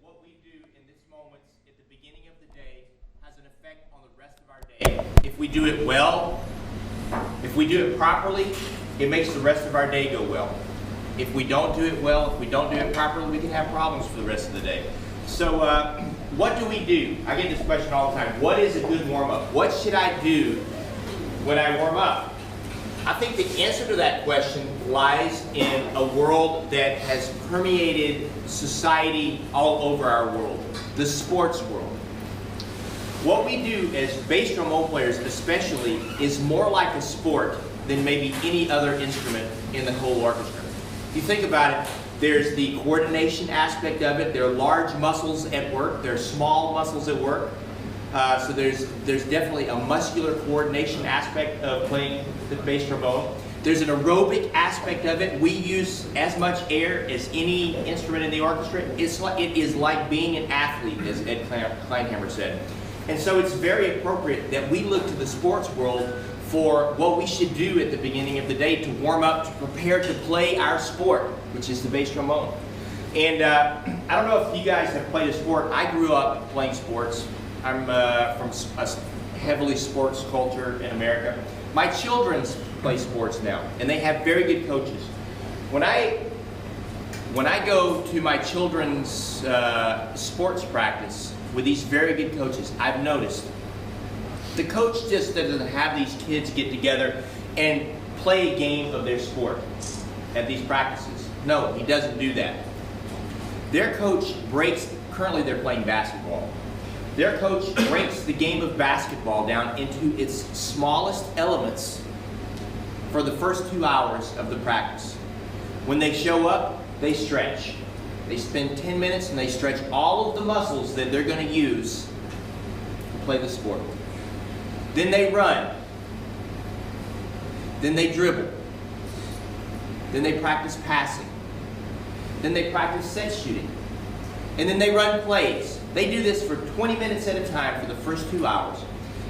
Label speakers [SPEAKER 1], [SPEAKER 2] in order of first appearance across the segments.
[SPEAKER 1] what we do in this moments at the beginning of the day has an effect on the rest of our day. If we do it well, if we do it properly, it makes the rest of our day go well. If we don't do it well, if we don't do it properly, we can have problems for the rest of the day. So what do we do? I get this question all the time. What is a good warm-up? What should I do when I warm up? I think the answer to that question lies in a world that has permeated society all over our world, the sports world. What we do as bass trombone players especially is more like a sport than maybe any other instrument in the whole orchestra. If you think about it, there's the coordination aspect of it. There are large muscles at work. There are small muscles at work. So there's definitely a muscular coordination aspect of playing the bass trombone. There's an aerobic aspect of it. We use as much air as any instrument in the orchestra. It is like being an athlete, as Ed Kleinhammer said. And so it's very appropriate that we look to the sports world for what we should do at the beginning of the day to warm up, to prepare to play our sport, which is the bass trombone. And I don't know if you guys have played a sport. I grew up playing sports. I'm from a heavily sports culture in America. My children play sports now, and they have very good coaches. When I go to my children's sports practice with these very good coaches, I've noticed the coach just doesn't have these kids get together and play a game of their sport at these practices. No, he doesn't do that. Their coach currently they're playing basketball. Their coach breaks the game of basketball down into its smallest elements for the first 2 hours of the practice. When they show up, they stretch. They spend 10 minutes and they stretch all of the muscles that they're going to use to play the sport. Then they run. Then they dribble. Then they practice passing. Then they practice set shooting. And then they run plays. They do this for 20 minutes at a time for the first 2 hours.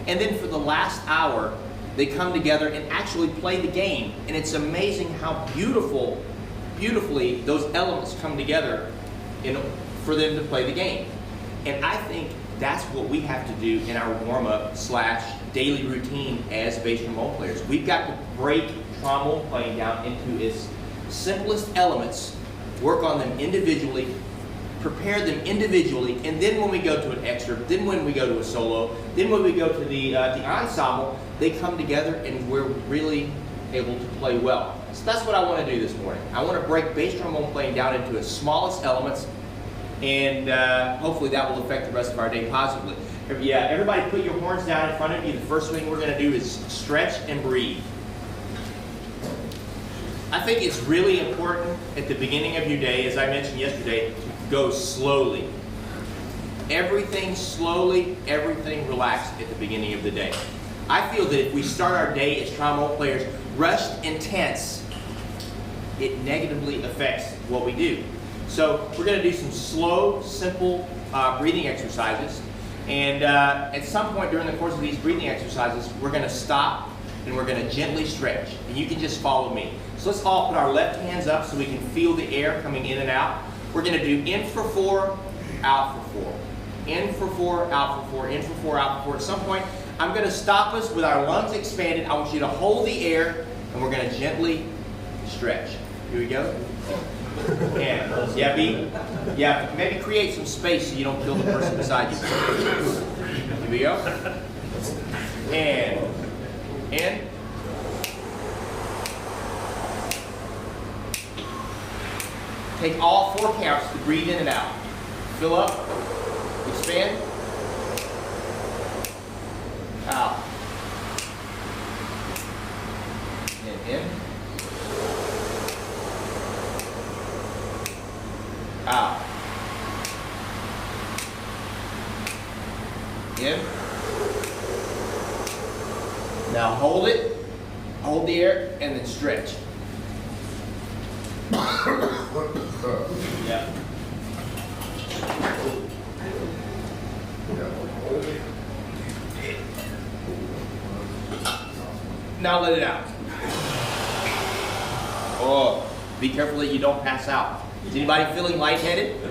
[SPEAKER 1] And then for the last hour, they come together and actually play the game. And it's amazing how beautifully those elements come together for them to play the game. And I think that's what we have to do in our warm-up / daily routine as bass trombone players. We've got to break trombone playing down into its simplest elements, work on them individually, prepare them individually, and then when we go to an extra, then when we go to a solo, then when we go to the ensemble, they come together and we're really able to play well. So that's what I want to do this morning. I want to break bass trombone playing down into its smallest elements, and hopefully that will affect the rest of our day positively. Yeah, everybody put your horns down in front of you. The first thing we're going to do is stretch and breathe. I think it's really important at the beginning of your day, as I mentioned yesterday, to go slowly. Everything slowly, everything relaxed at the beginning of the day. I feel that if we start our day as trombone players rushed and tense, it negatively affects what we do. So we're going to do some slow, simple breathing exercises. And at some point during the course of these breathing exercises, we're going to stop and we're going to gently stretch. And you can just follow me. So let's all put our left hands up so we can feel the air coming in and out. We're going to do in for 4, out for 4. In for 4, out for 4, in for 4, out for 4. At some point, I'm going to stop us with our lungs expanded. I want you to hold the air, and we're going to gently stretch. Here we go. And yeah, maybe create some space so you don't kill the person beside you. Here we go. And in. Take all 4 counts to breathe in and out. Fill up, expand, out, and in, out, in. Now hold it, hold the air, and then stretch. Yeah. Now let it out. Oh, be careful that you don't pass out. Is anybody feeling lightheaded?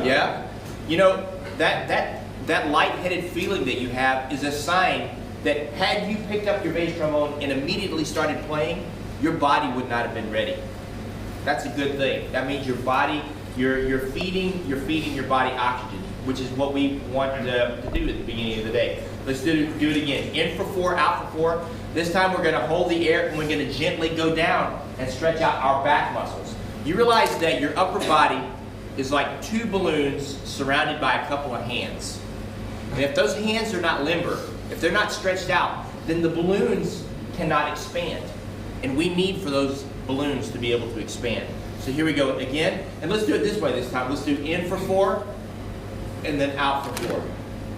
[SPEAKER 1] Yeah? You know, that lightheaded feeling that you have is a sign that had you picked up your bass trombone and immediately started playing, your body would not have been ready. That's a good thing. That means your body, you're feeding your body oxygen, which is what we want to do at the beginning of the day. Let's do it again. In for 4, out for 4. This time we're going to hold the air and we're going to gently go down and stretch out our back muscles. You realize that your upper body is like 2 balloons surrounded by a couple of hands. And if those hands are not limber, if they're not stretched out, then the balloons cannot expand. And we need for those balloons to be able to expand. So here we go again. And let's do it this way this time. Let's do in for 4 and then out for 4.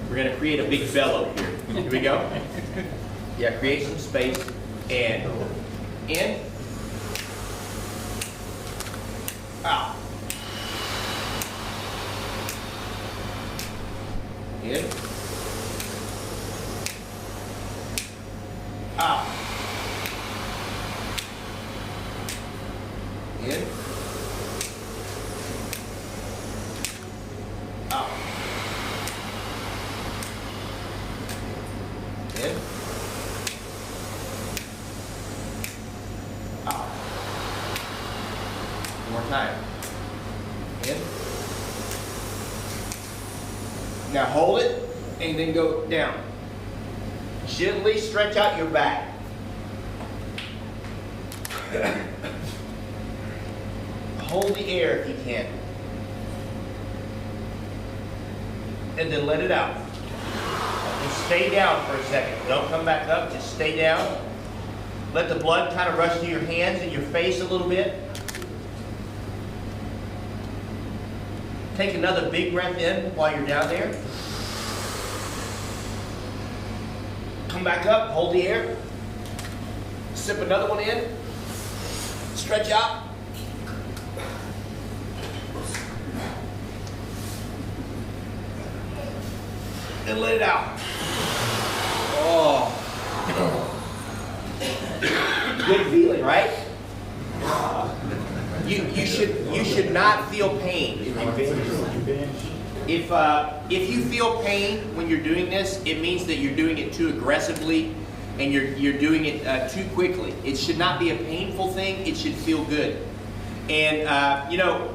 [SPEAKER 1] We're going to create a big bellow here. Here we go. Yeah, create some space. And in. Out. In. Out. In. Out. In. Out. One more time. In. Now hold it and then go down. Gently stretch out your back. Hold the air if you can. And then let it out. Just stay down for a second. Don't come back up, just stay down. Let the blood kind of rush to your hands and your face a little bit. Take another big breath in while you're down there. Come back up, hold the air. Sip another one in. Stretch out. And let it out. Oh. Good feeling, right? You should not feel pain. If you feel pain when you're doing this, it means that you're doing it too aggressively and you're doing it too quickly. It should not be a painful thing. It should feel good. And you know,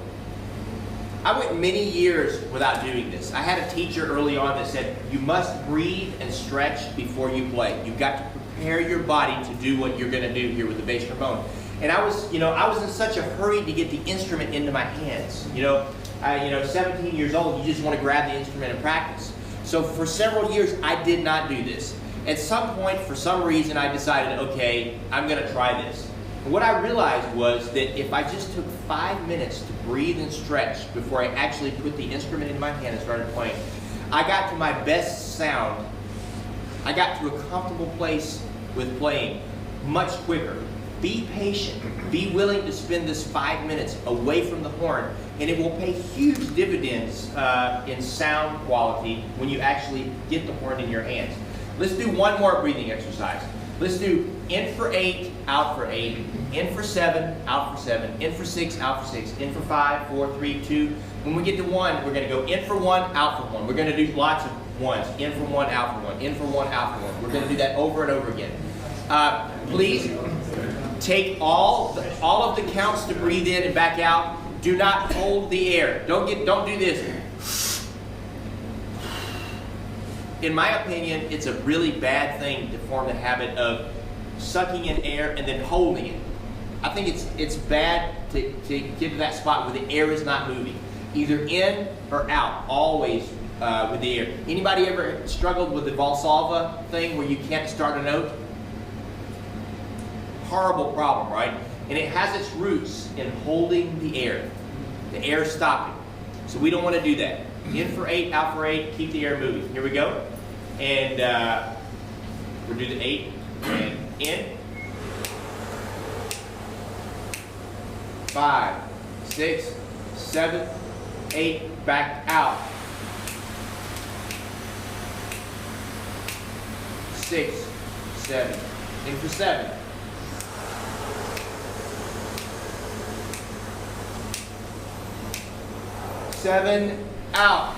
[SPEAKER 1] I went many years without doing this. I had a teacher early on that said, you must breathe and stretch before you play. You've got to prepare your body to do what you're going to do here with the bass trombone. And I was in such a hurry to get the instrument into my hands. 17 years old, you just want to grab the instrument and practice. So for several years, I did not do this. At some point, for some reason, I decided, okay, I'm going to try this. And what I realized was that if I just took 5 minutes to breathe and stretch before I actually put the instrument in my hand and started playing, I got to my best sound. I got to a comfortable place with playing much quicker. Be patient. Be willing to spend this 5 minutes away from the horn, and it will pay huge dividends in sound quality when you actually get the horn in your hands. Let's do one more breathing exercise. Let's do in for 8, out for 8, in for 7, out for 7, in for 6, out for 6, in for 5, 4, 3, 2. When we get to 1, we're going to go in for 1, out for 1. We're going to do lots of ones. In for 1, out for 1, in for 1, out for 1. We're going to do that over and over again. Please take all of the counts to breathe in and back out. Do not hold the air. Don't do this. In my opinion, it's a really bad thing to form the habit of sucking in air and then holding it. I think it's bad to get to that spot where the air is not moving. Either in or out, always with the air. Anybody ever struggled with the Valsalva thing where you can't start a note? Horrible problem, right? And it has its roots in holding the air stopping. So we don't want to do that. In for 8, out for 8, keep the air moving. Here we go. And we'll do the 8 and in. 5, 6, 7, 8, back out. 6, 7, in for 7. 7, out.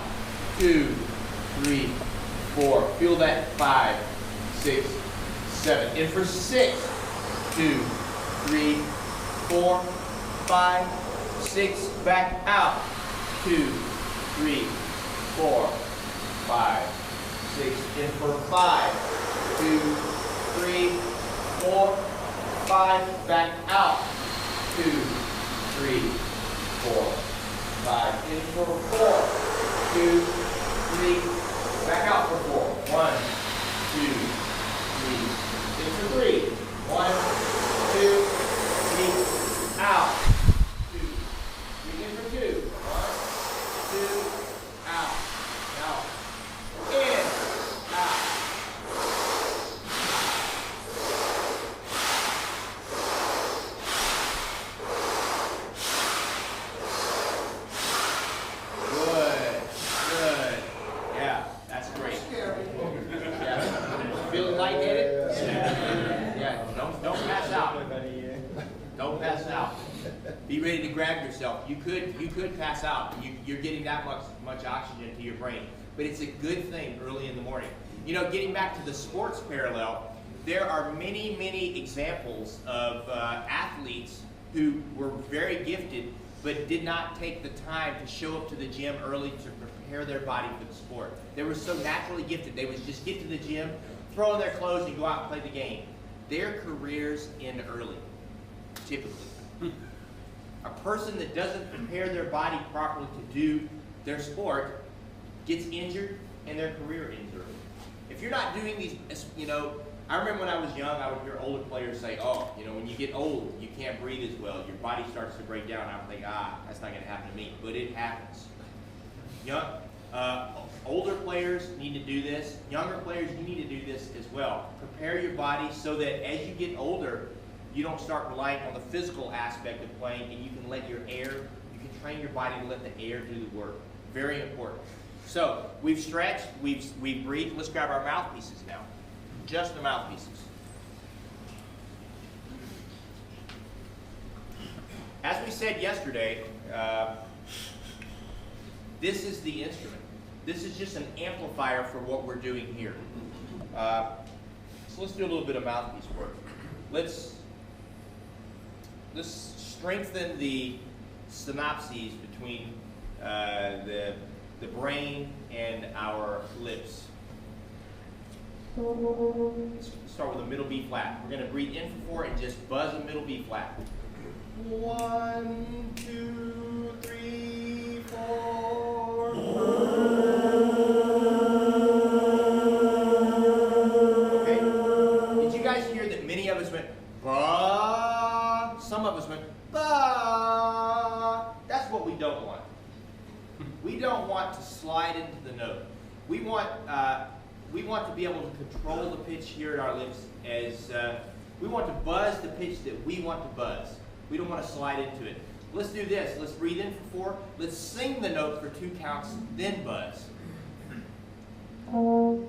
[SPEAKER 1] 2, 3, 4. Feel that. 5, 6, 7. In for 6. 2, 3, 4, 5, 6. Back out. 2, 3, 4, 5, 6. In for 5. 2, 3, 4, 5. Back out. 2, 3, 4, 5. In for 4. 2, 3. Back out for 4. 1, 2, 3. In for 3. 1, 2, 3. Out. 2, 3. In for 2. 1, 2. Out. Out. In. Out. Good. Good. Yeah, that's great. Yeah. Feeling lightheaded? Yeah. Don't pass out. Don't pass out. Be ready to grab yourself. You could pass out. You're getting that much oxygen to your brain. But it's a good thing early in the morning. You know, getting back to the sports parallel, there are many, many examples of athletes who were very gifted but did not take the time to show up to the gym early to prepare their body for the sport. They were so naturally gifted. They would just get to the gym, throw on their clothes, and go out and play the game. Their careers end early, typically. A person that doesn't prepare their body properly to do their sport gets injured and their career ends early. If you're not doing these, you know, I remember when I was young, I would hear older players say, oh, you know, when you get old, you can't breathe as well. Your body starts to break down. I would think, that's not going to happen to me. But it happens. Older players need to do this. Younger players, you need to do this as well. Prepare your body so that as you get older, you don't start relying on the physical aspect of playing, and you can let your air, you can train your body to let the air do the work. Very important. So we've stretched, we've breathed. Let's grab our mouthpieces now. Just the mouthpieces. As we said yesterday, this is the instrument. This is just an amplifier for what we're doing here. So let's do a little bit of mouthpiece work. Let's strengthen the synapses between the brain and our lips. Let's start with a middle B flat. We're going to breathe in for 4 and just buzz a middle B flat. 1, 2, 3, 4. Okay. Did you guys hear that many of us went ba? Some of us went ba. That's what we don't want. We don't want to slide into the note. We want to be able to control the pitch here at our lips as we want to buzz the pitch that we want to buzz. We don't want to slide into it. Let's do this. Let's breathe in for 4. Let's sing the note for 2 counts, then buzz. 1,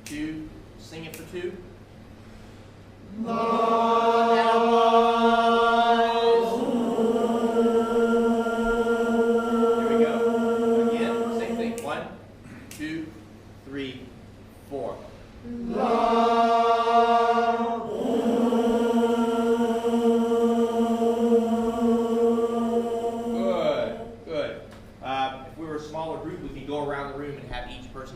[SPEAKER 1] 2, sing it for 2. Here we go. Again, same thing. 1, 2, 3, 4.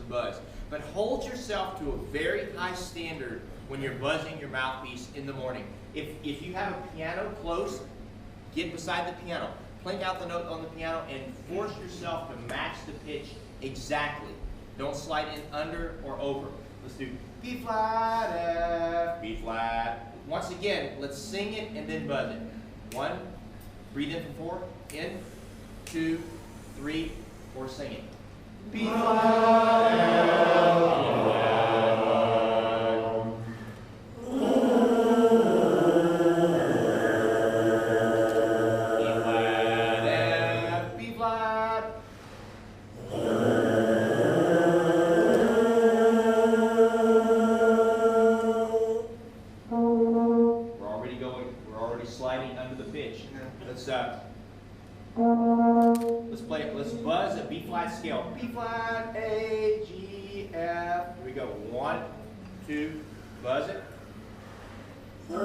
[SPEAKER 1] Buzz. But hold yourself to a very high standard when you're buzzing your mouthpiece in the morning. If you have a piano close, get beside the piano. Plink out the note on the piano and force yourself to match the pitch exactly. Don't slide in under or over. Let's do B flat, F, B flat. Once again, let's sing it and then buzz it. 1, breathe in for 4, in, 2, 3, 4, sing it. B flat, F, B flat, F, B flat. We're already sliding under the pitch. Let's Let's buzz a B flat scale. B flat, A, G, F. Here we go. 1, 2, buzz it. Ta,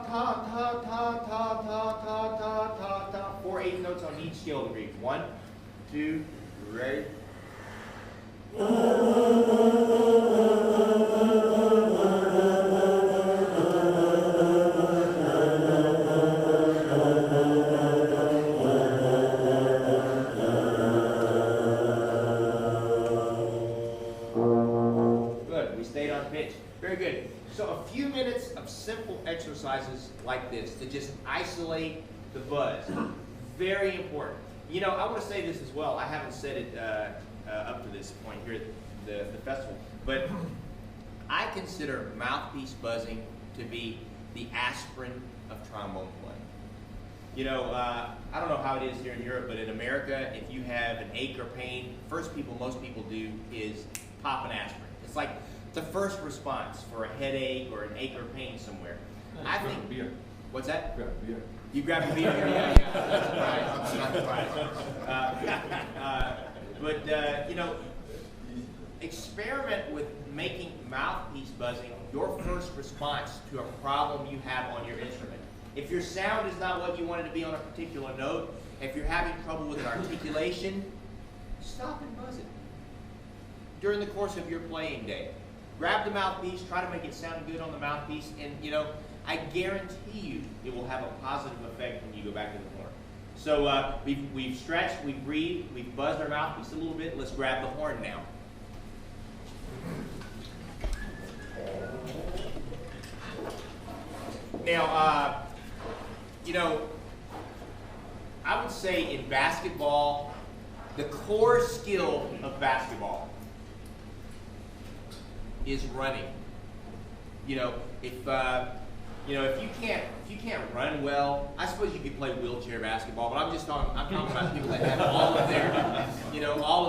[SPEAKER 1] ta, ta, ta, ta, ta, ta, ta, ta, ta. 4 8 notes on each scale degree. 1, 2, ready. Good, we stayed on pitch. Very good. So a few minutes of simple exercises like this to just isolate the buzz. Very important. You know, I want to say this as well. I haven't said it up to this point here at the festival, but I consider mouthpiece buzzing to be the aspirin of trombone playing. You know, I don't know how it is here in Europe, but in America, if you have an ache or pain, most people do is pop an aspirin. It's like the first response for a headache or an ache or pain somewhere. I think beer. What's that? Grab beer. You grab a beer? Yeah. That's right. I'm not surprised. You know, experiment with making mouthpiece buzzing your first response to a problem you have on your instrument. If your sound is not what you want it to be on a particular note, if you're having trouble with an articulation, stop and buzz it during the course of your playing day. Grab the mouthpiece, try to make it sound good on the mouthpiece, and you know, I guarantee you it will have a positive effect when you go back to the horn. So we've stretched, we've breathed, we've buzzed our mouthpiece a little bit. Let's grab the horn now. Now, you know, I would say in basketball, the core skill of basketball is running. You know, if you can't run well, I suppose you could play wheelchair basketball, but I'm talking about people that have all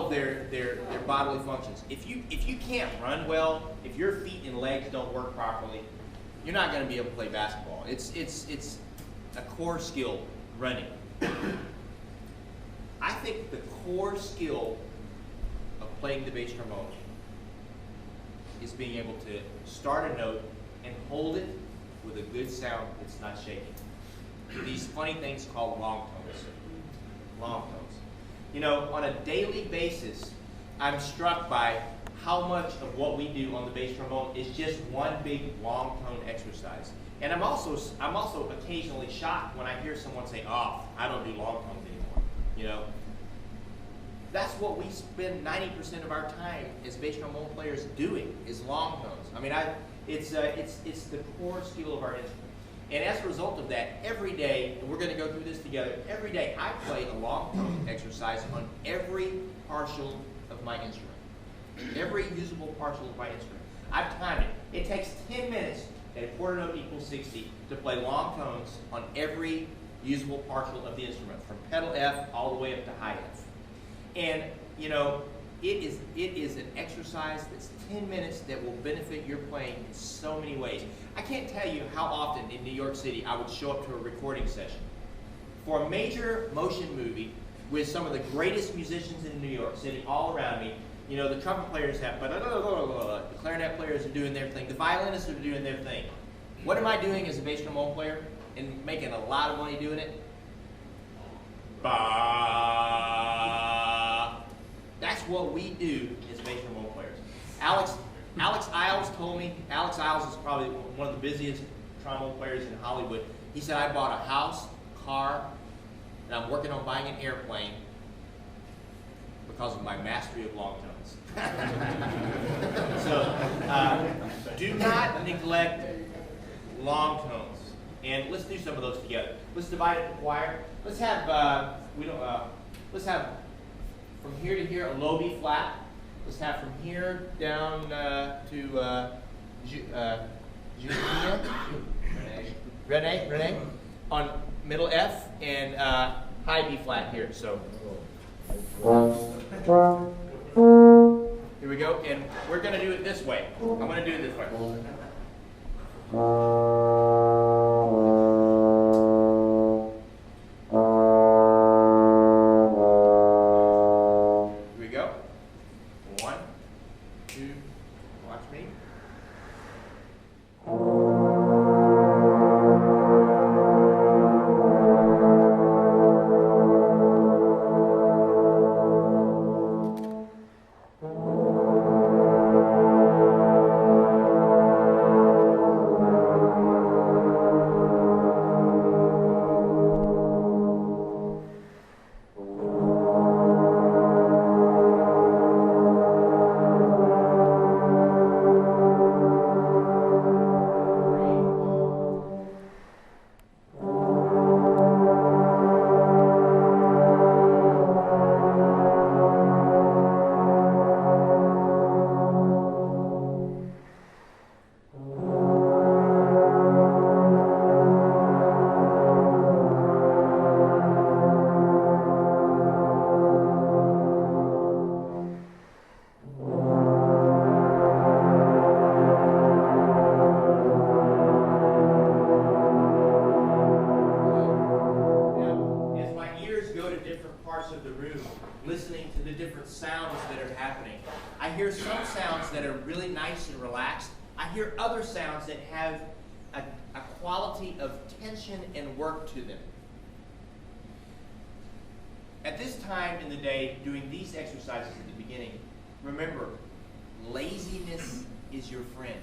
[SPEAKER 1] of their bodily functions. If you can't run well, if your feet and legs don't work properly, you're not going to be able to play basketball. It's a core skill, running. I think the core skill of playing the bass trombone is being able to start a note and hold it with a good sound that's not shaking. These funny things called long tones. Long tones. You know, on a daily basis, I'm struck by how much of what we do on the bass trombone is just one big long tone exercise. And I'm also occasionally shocked when I hear someone say, "Oh, I don't do long tones anymore." You know, that's what we spend 90% of our time as bass trombone players doing is long tones. I mean, it's the core skill of our instrument. And as a result of that, every day, and we're going to go through this together, every day I play a long tone exercise on every partial of my instrument. Every usable partial of my instrument. I've timed it. It takes 10 minutes at a quarter note equals 60 to play long tones on every usable partial of the instrument, from pedal F all the way up to high F. And, you know, it is an exercise that's 10 minutes that will benefit your playing in so many ways. I can't tell you how often in New York City I would show up to a recording session for a major motion movie with some of the greatest musicians in New York City all around me. You know, the trumpet players have, the clarinet players are doing their thing, the violinists are doing their thing. What am I doing as a bass trombone player and making a lot of money doing it? Bah. That's what we do as bass trombone players. Alex Isles told me, Alex Isles is probably one of the busiest trombone players in Hollywood. He said, I bought a house, car, and I'm working on buying an airplane because of my mastery of long tones. So, do not neglect long tones. And let's do some of those together. Let's divide it in choir. Let's have, let's have from here to here a low B flat. Let's have from here down to Renee on middle F and high B flat here. So here we go. go, and we're going to do it this way. I'm going to do it this way. Here we go. 1, 2, watch me. Of the room, listening to the different sounds that are happening. I hear some sounds that are really nice and relaxed. I hear other sounds that have a quality of tension and work to them. At this time in the day, doing these exercises at the beginning, remember, laziness is your friend.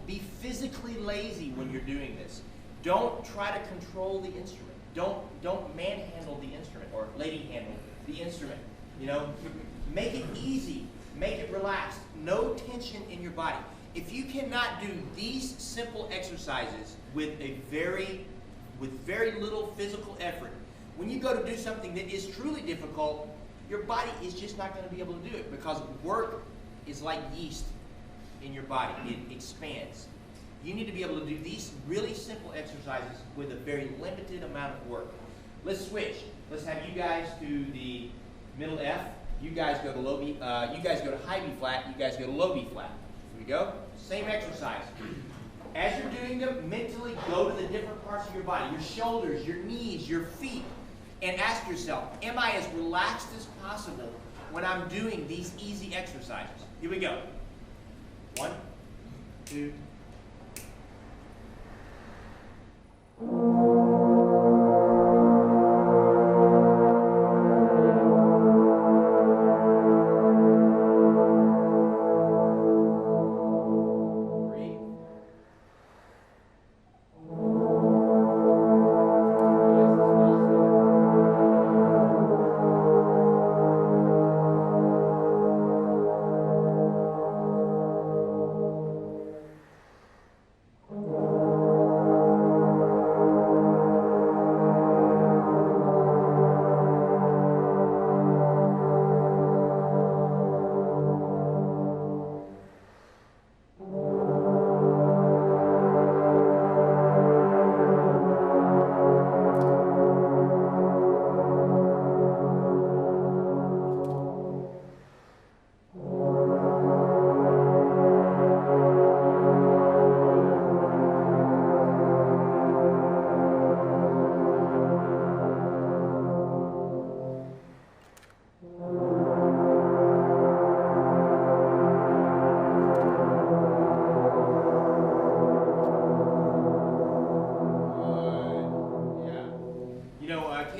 [SPEAKER 1] Be physically lazy when you're doing this. Don't try to control the instrument. Don't manhandle the instrument or lady handle the instrument. You know, make it easy, make it relaxed. No tension in your body. If you cannot do these simple exercises with very little physical effort, when you go to do something that is truly difficult, your body is just not going to be able to do it, because work is like yeast in your body. It expands. You need to be able to do these really simple exercises with a very limited amount of work. Let's switch. Let's have you guys do the middle F. You guys go to low B. You guys go to high B flat. You guys go to low B flat. Here we go. Same exercise. As you're doing them, mentally go to the different parts of your body, your shoulders, your knees, your feet, and ask yourself, am I as relaxed as possible when I'm doing these easy exercises? Here we go. 1, 2,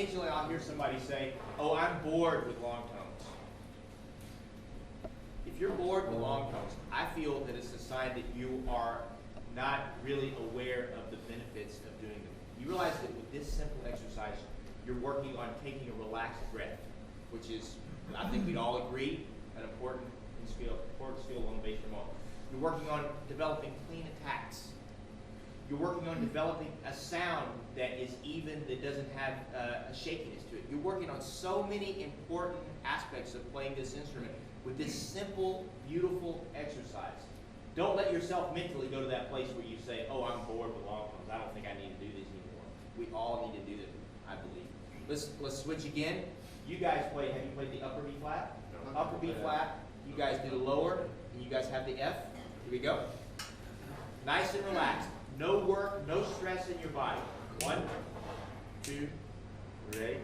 [SPEAKER 1] occasionally I'll hear somebody say, oh, I'm bored with long tones. If you're bored with long tones, I feel that it's a sign that you are not really aware of the benefits of doing them. You realize that with this simple exercise, you're working on taking a relaxed breath, which is, I think we'd all agree, an important skill on the bass drum. You're working on developing clean attacks. You're working on developing a sound that is even, that doesn't have a shakiness to it. You're working on so many important aspects of playing this instrument with this simple, beautiful exercise. Don't let yourself mentally go to that place where you say, oh, I'm bored with long tones. I don't think I need to do this anymore. We all need to do this, I believe. Let's switch again. You guys play, have you played the upper B flat?
[SPEAKER 2] No.
[SPEAKER 1] Upper B flat. You guys do the lower, and you guys have the F. Here we go. Nice and relaxed. No work, no stress in your body. 1, 2, 3.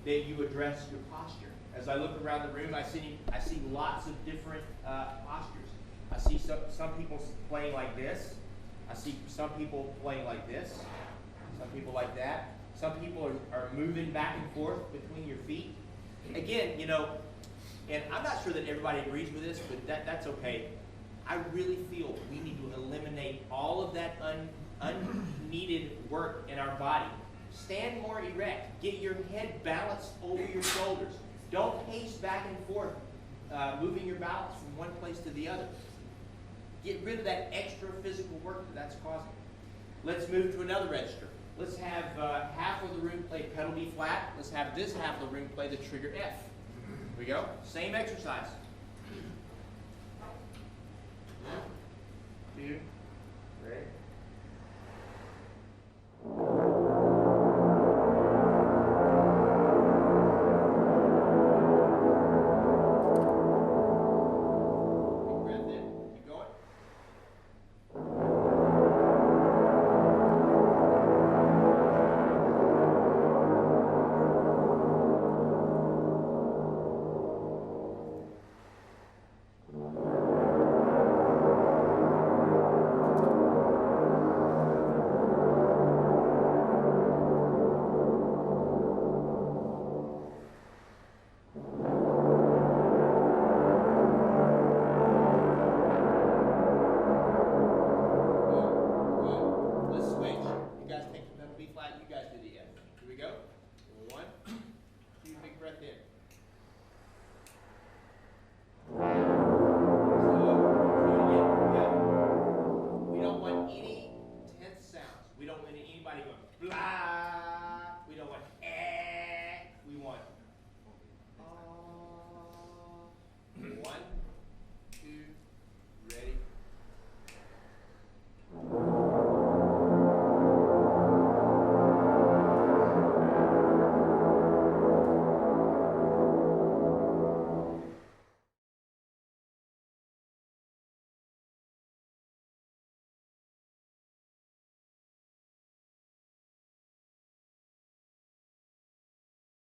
[SPEAKER 1] That you address your posture. As I look around the room, I see lots of different postures. I see some people playing like this. I see some people playing like this. Some people like that. Some people are moving back and forth between your feet. Again, and I'm not sure that everybody agrees with this, but that's okay. I really feel we need to eliminate all of that unneeded work in our body. Stand more erect. Get your head balanced over your shoulders. Don't pace back and forth, moving your balance from one place to the other. Get rid of that extra physical work that's causing. Let's move to another register. Let's have half of the room play pedal D flat. Let's have this half of the room play the trigger F. Here we go. Same exercise.